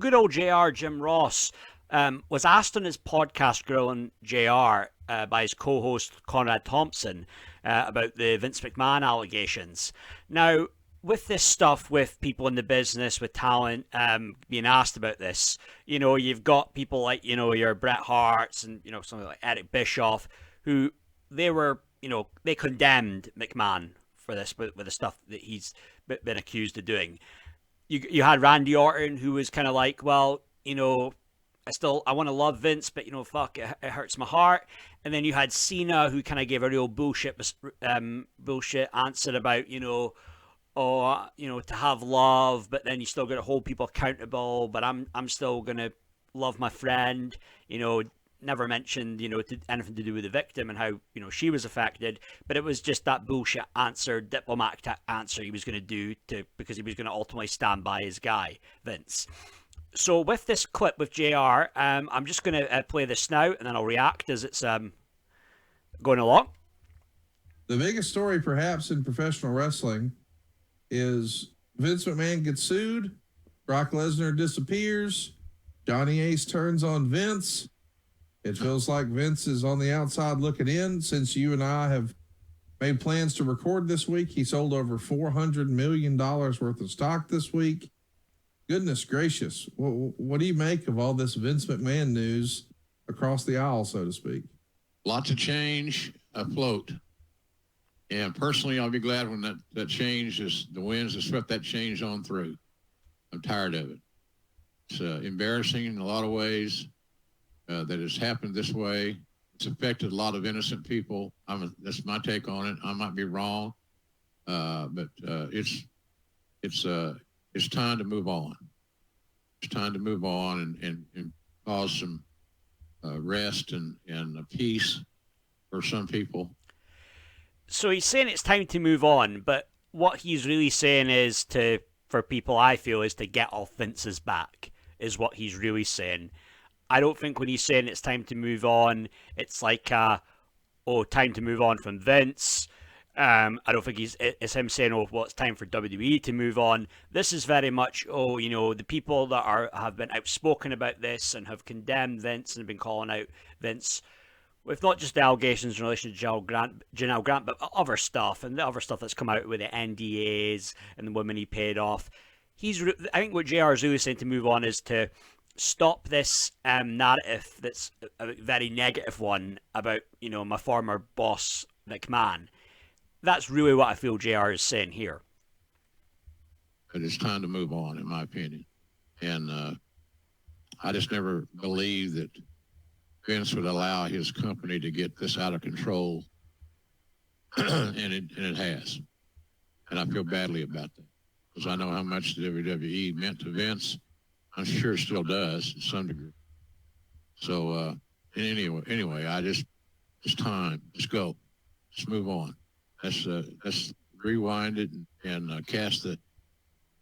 Good old JR, Jim Ross, was asked on his podcast Grilling JR by his co-host Conrad Thompson about the Vince McMahon allegations. Now, with this stuff, with people in the business, with talent being asked about this, you've got people like, your Bret Harts and, something like Eric Bischoff, who they condemned McMahon for this, with the stuff that he's been accused of doing. You had Randy Orton, who was kind of like, well, I want to love Vince, but fuck, it hurts my heart. And then you had Cena, who kind of gave a real bullshit answer about, to have love, but then you still got to hold people accountable. But I'm still gonna love my friend. Never mentioned anything to do with the victim and how she was affected. But it was just that bullshit answer, diplomatic answer he was going to do because he was going to ultimately stand by his guy Vince. So with this clip with JR, I'm just going to play this now, and then I'll react as it's going along. The biggest story, perhaps, in professional wrestling is Vince McMahon gets sued, Brock Lesnar disappears, Johnny Ace turns on Vince. It feels like Vince is on the outside looking in. Since you and I have made plans to record this week, he sold over $400 million worth of stock this week. Goodness gracious. What do you make of all this Vince McMahon news across the aisle, so to speak? Lots of change afloat. And personally, I'll be glad when that change is the winds that swept that change on through. I'm tired of it. It's embarrassing in a lot of ways that it's happened this way. It's affected a lot of innocent people. That's my take on it. I might be wrong, but it's time to move on. It's time to move on and cause some rest and peace for some people. So he's saying it's time to move on, but what he's really saying is for people, I feel, is to get off Vince's back, is what he's really saying. I don't think when he's saying it's time to move on, it's like, time to move on from Vince. I don't think it's him saying, it's time for WWE to move on. This is very much, the people that have been outspoken about this and have condemned Vince and have been calling out Vince with not just the allegations in relation to Janelle Grant, but other stuff, and the other stuff that's come out with the NDAs and the women he paid off. I think what JR is really saying to move on is to stop this narrative that's a very negative one about, my former boss, McMahon. That's really what I feel JR is saying here. But it's time to move on, in my opinion. And I just never believed that Vince would allow his company to get this out of control, and it has. And I feel badly about that because I know how much the WWE meant to Vince. I'm sure it still does to some degree. So anyway, it's time. Let's go. Let's move on. Let's rewind it and cast the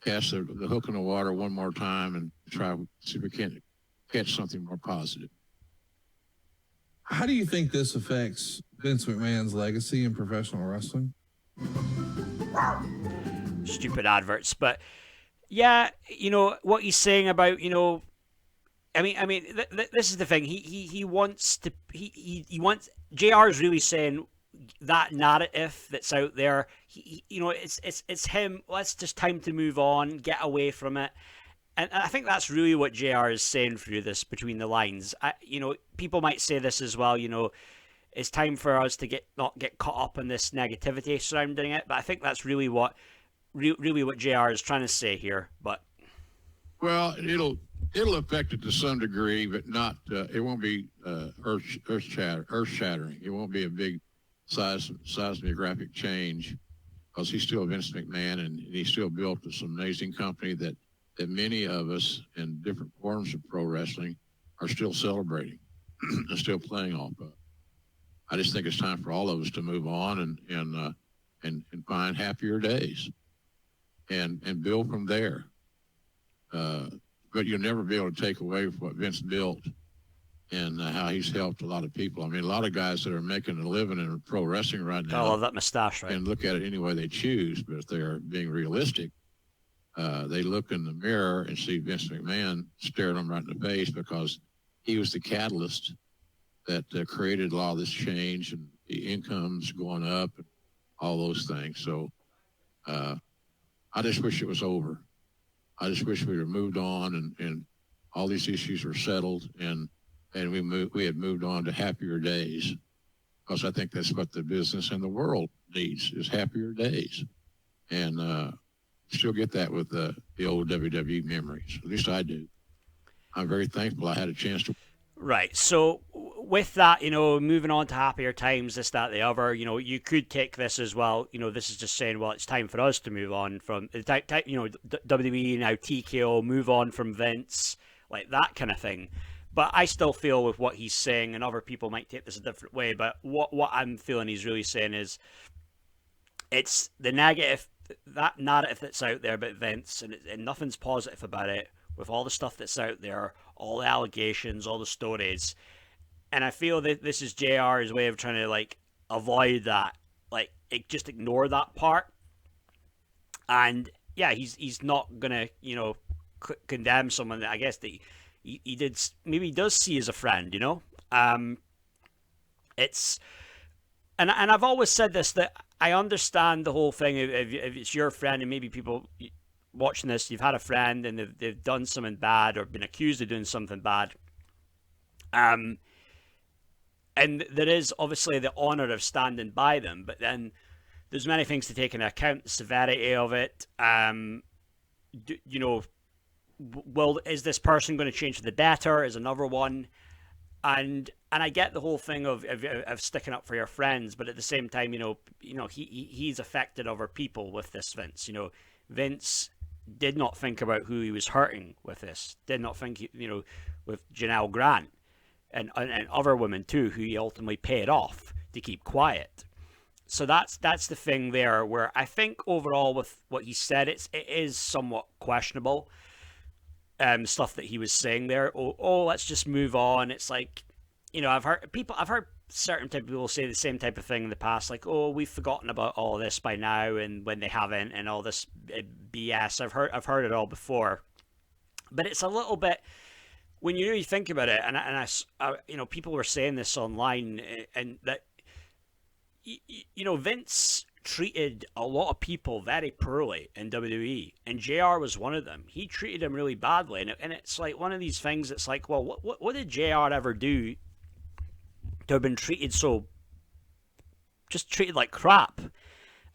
hook in the water one more time and try to see if we can't catch something more positive. How do you think this affects Vince McMahon's legacy in professional wrestling? Stupid adverts, but yeah, what he's saying about, this is the thing. He wants JR is really saying that narrative that's out there. It's him. Let's just time to move on, get away from it. And I think that's really what JR is saying through this, between the lines. People might say this as well, it's time for us to not get caught up in this negativity surrounding it. But I think that's really what JR is trying to say here. But well, it'll affect it to some degree, but not. It won't be earth shattering. It won't be a big seismographic change because he's still Vince McMahon and he still built some amazing company that many of us in different forms of pro wrestling are still celebrating and still playing off of. I just think it's time for all of us to move on and find happier days and build from there. But you'll never be able to take away what Vince built and how he's helped a lot of people. I mean, a lot of guys that are making a living in pro wrestling right now. I love that mustache, right? And look at it any way they choose, but if they are being realistic, they look in the mirror and see Vince McMahon staring them right in the face because he was the catalyst that created a lot of this change and the incomes going up and all those things. So I just wish it was over. I just wish we had moved on and all these issues were settled and we had moved on to happier days, because I think that's what the business and the world needs, is happier days. And still get that with the old WWE memories. At least I do. I'm very thankful I had a chance to. Right. So with that, moving on to happier times, this, that, the other, you could take this as well. This is just saying, well, it's time for us to move on from, WWE, now TKO, move on from Vince, like that kind of thing. But I still feel with what he's saying, and other people might take this a different way, but what I'm feeling he's really saying is it's the negative, that narrative that's out there about Vince, and nothing's positive about it, with all the stuff that's out there, all the allegations, all the stories. And I feel that this is JR's way of trying to, avoid that. Just ignore that part. And, yeah, he's not going to, condemn someone that I guess that he did, maybe he does see as a friend, It's... And I've always said this, that I understand the whole thing. If it's your friend, and maybe people watching this, you've had a friend and they've done something bad or been accused of doing something bad. And there is obviously the honour of standing by them, but then there's many things to take into account, the severity of it. Is this person going to change for the better is another one. And I get the whole thing of sticking up for your friends, but at the same time, he's affected other people with this, Vince. Vince did not think about who he was hurting with this. Did not think, with Janelle Grant and other women too, who he ultimately paid off to keep quiet. So that's the thing there, where I think overall with what he said, it is somewhat questionable. Stuff that he was saying there. Oh, let's just move on. It's like, I've heard certain type of people say the same type of thing in the past, like, oh, we've forgotten about all this by now, and when they haven't, and all this BS. I've heard it all before, but it's a little bit, when you really think about it, and I people were saying this online, and that Vince treated a lot of people very poorly in WWE, and JR was one of them. He treated him really badly, and it's like one of these things that's like, well, what did JR ever do to have been treated like crap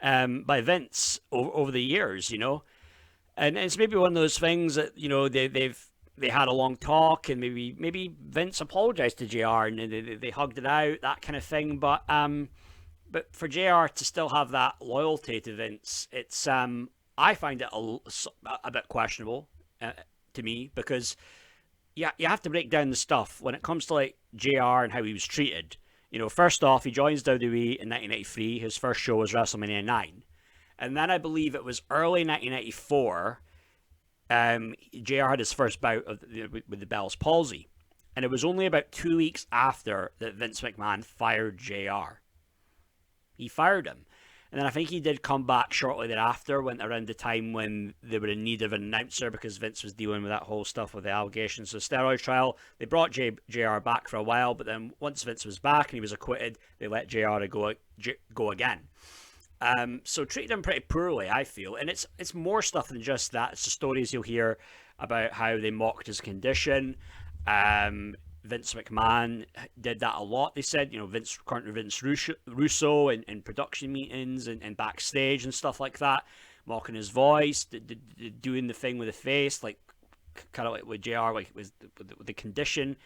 by Vince over the years, And it's maybe one of those things that, they had a long talk, and maybe Vince apologized to JR and they hugged it out, that kind of thing, but for JR to still have that loyalty to Vince, it's I find it a bit questionable to me, because you have to break down the stuff when it comes to JR and how he was treated. First off, he joins WWE in 1993. His first show was WrestleMania 9, and then I believe it was early 1994. JR had his first bout with the Bell's palsy, and it was only about 2 weeks after that Vince McMahon fired JR. He fired him. And then I think he did come back shortly thereafter, went around the time when they were in need of an announcer, because Vince was dealing with that whole stuff with the allegations of the steroid trial. They brought JR back for a while, but then once Vince was back and he was acquitted, they let JR go again. So treated him pretty poorly, I feel. And it's more stuff than just that. It's the stories you'll hear about how they mocked his condition. Vince McMahon did that a lot. They said, Vince Russo in production meetings and backstage and stuff like that, mocking his voice, doing the thing with the face, kind of like with JR, with the condition.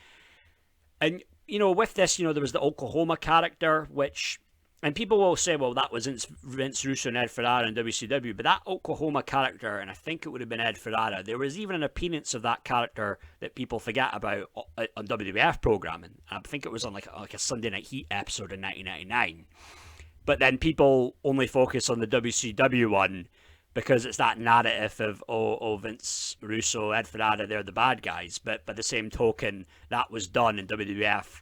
And, with this, there was the Oklahoma character, which, and people will say, well, that was Vince Russo and Ed Ferrara in WCW, but that Oklahoma character, and I think it would have been Ed Ferrara, there was even an appearance of that character that people forget about on WWF programming. I think it was on like a Sunday Night Heat episode in 1999. But then people only focus on the WCW one because it's that narrative of, oh, Vince Russo, Ed Ferrara, they're the bad guys. But by the same token, that was done in WWF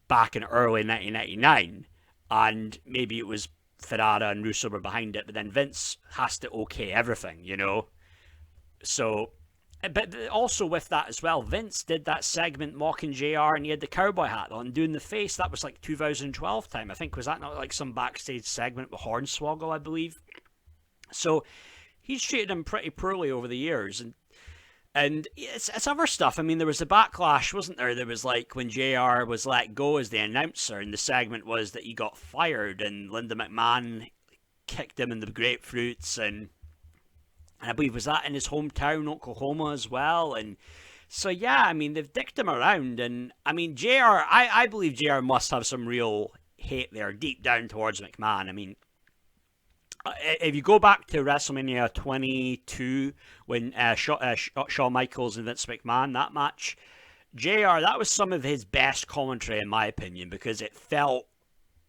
back in early 1999. And maybe it was Ferrara and Russo were behind it, but then Vince has to okay everything, So, but also with that as well, Vince did that segment mocking JR, and he had the cowboy hat on, doing the face. That was like 2012 time, I think. Was that not like some backstage segment with Hornswoggle, I believe? So he's treated him pretty poorly over the years, and it's other stuff. I mean, there was a backlash, wasn't there? There was like when JR was let go as the announcer, and the segment was that he got fired, and Linda McMahon kicked him in the grapefruits, and I believe was that in his hometown, Oklahoma, as well. And so yeah, I mean they've dicked him around, and I mean JR, I believe JR must have some real hate there deep down towards McMahon. I mean, if you go back to WrestleMania 22 when Shawn Michaels and Vince McMahon, that match, JR, that was some of his best commentary in my opinion, because it felt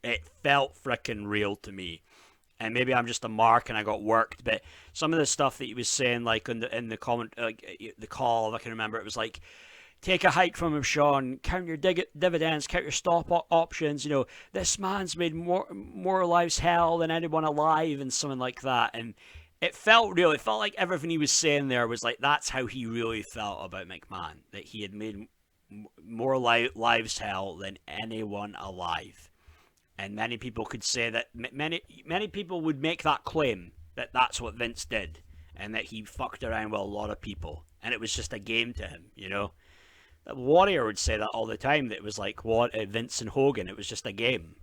freaking real to me. And maybe I'm just a mark and I got worked, but some of the stuff that he was saying, like in the comment, like the call, if I can remember, it was like, take a hike from him, Sean. Count your dividends, count your stop options. You know, this man's made more lives hell than anyone alive, and something like that. And it felt real. It felt like everything he was saying there was like that's how he really felt about McMahon. That he had made more lives hell than anyone alive. And many people could say that many people would make that claim that that's what Vince did, and that he fucked around with a lot of people, and it was just a game to him, you know. Warrior would say that all the time, that it was like what Vince and Hogan, it was just a game.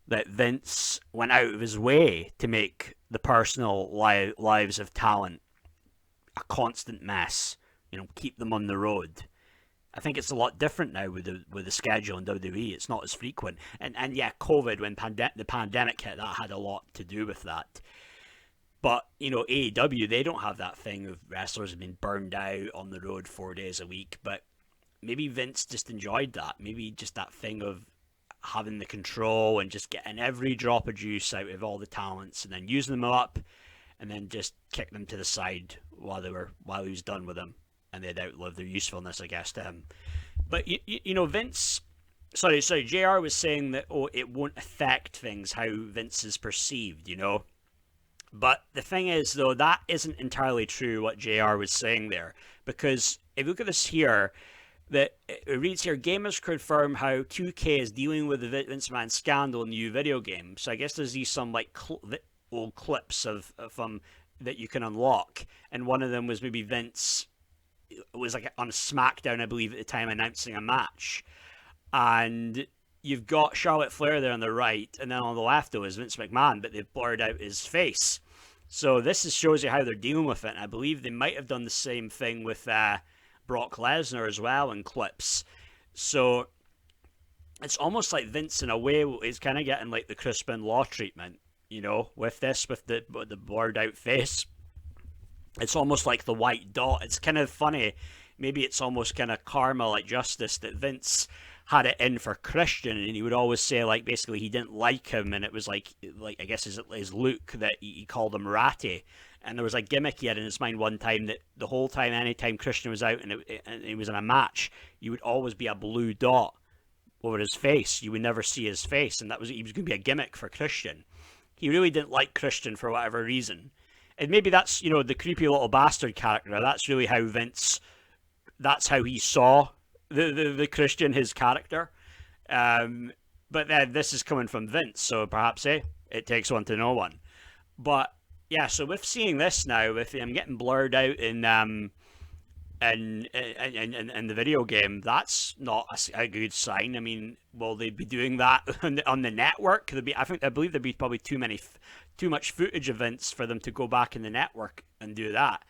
That Vince went out of his way to make the personal lives of talent a constant mess, you know, keep them on the road. I think it's a lot different now with the schedule in WWE. It's not as frequent, and yeah, COVID, when the pandemic hit, that had a lot to do with that. But you know, AEW, they don't have that thing of wrestlers being burned out on the road 4 days a week. But maybe Vince just enjoyed that. Maybe just that thing of having the control and just getting every drop of juice out of all the talents, and then using them up, and then just kick them to the side while he was done with them, and they'd outlive their usefulness, I guess, to him. But you know, Vince, sorry, JR was saying that it won't affect things how Vince is perceived, you know. But the thing is, though, that isn't entirely true what JR was saying there, because if you look at this here, that it reads here, gamers confirm how 2K is dealing with the Vince McMahon scandal in the new video game. So I guess there's these some like old clips of that you can unlock, and one of them was maybe Vince. It was like on SmackDown, I believe, at the time, announcing a match, and you've got Charlotte Flair there on the right, and then on the left though is Vince McMahon, but they've blurred out his face. So this shows you how they're dealing with it. And I believe they might have done the same thing with Brock Lesnar as well in clips. So it's almost like Vince, in a way, is kind of getting like the Crispin Law treatment, you know, with the blurred out face. It's almost like the white dot. It's kind of funny. Maybe it's almost kind of karma, like justice, that Vince had it in for Christian, and he would always say, like, basically he didn't like him, and it was like I guess his look, that he called him ratty. And there was a gimmick he had in his mind one time, that the whole time, anytime Christian was out and he was in a match, you would always be a blue dot over his face. You would never see his face, and he was going to be a gimmick for Christian. He really didn't like Christian for whatever reason. And maybe that's, you know, the creepy little bastard character. That's really how Vince, that's how he saw the Christian, his character. But then this is coming from Vince, so perhaps, it takes one to know one. But yeah, so with seeing this now, with him getting blurred out in the video game, that's not a good sign. I mean, will they be doing that on the network? I believe there'd be probably too much footage of Vince for them to go back in the network and do that.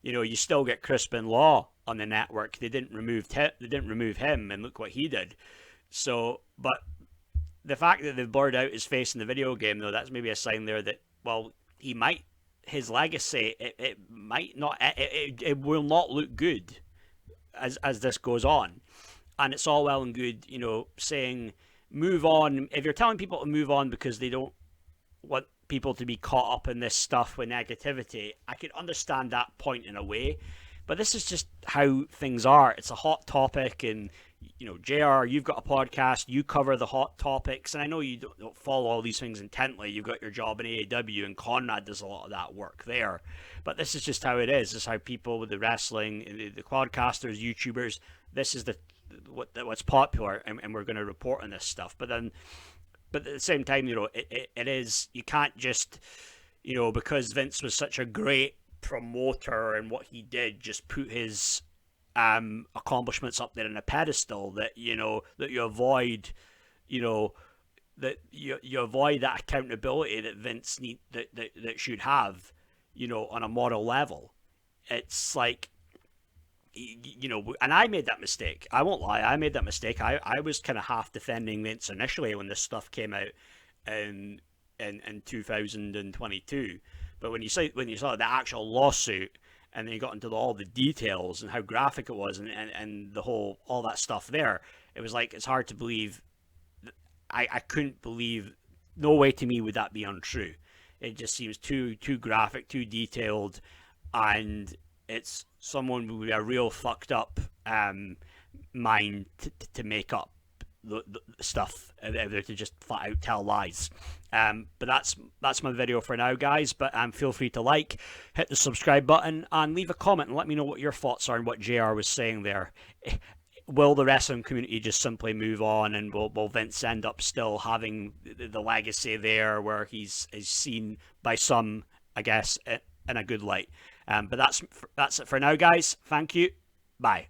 You know, you still get Crispin Law on the network. They didn't remove him, and look what he did. So, but the fact that they've blurred out his face in the video game, though, that's maybe a sign there that, well, his legacy, it might not, it will not look good as this goes on. And it's all well and good, you know, saying move on. If you're telling people to move on because they don't want people to be caught up in this stuff with negativity, I could understand that point in a way. But this is just how things are. It's a hot topic, and JR, you've got a podcast, you cover the hot topics, and I know you don't follow all these things intently. You've got your job in AAW, and Conrad does a lot of that work there. But this is just how it is. This is how people with the wrestling, the quadcasters, YouTubers, this is what's popular, and we're going to report on this stuff. But at the same time, it is, you can't just, because Vince was such a great promoter and what he did, just put his accomplishments up there on a pedestal that that you avoid that you avoid that accountability that Vince that should have on a moral level. It's like, and I made that mistake. I won't lie, I made that mistake. I was kind of half defending Vince initially when this stuff came out in 2022, but when you saw the actual lawsuit, and then you got into all the details and how graphic it was, and the whole, all that stuff there, it was like, it's hard to believe. I couldn't believe, no way to me would that be untrue. It just seems too graphic, too detailed, and it's someone with a real fucked up mind to make up the stuff, to just flat out tell lies. But that's my video for now, guys. But feel free to hit the subscribe button, and leave a comment and let me know what your thoughts are on what JR was saying there. Will the wrestling community just simply move on, and will Vince end up still having the legacy there, where he's seen by some, I guess, in a good light? But that's it for now, guys. Thank you. Bye.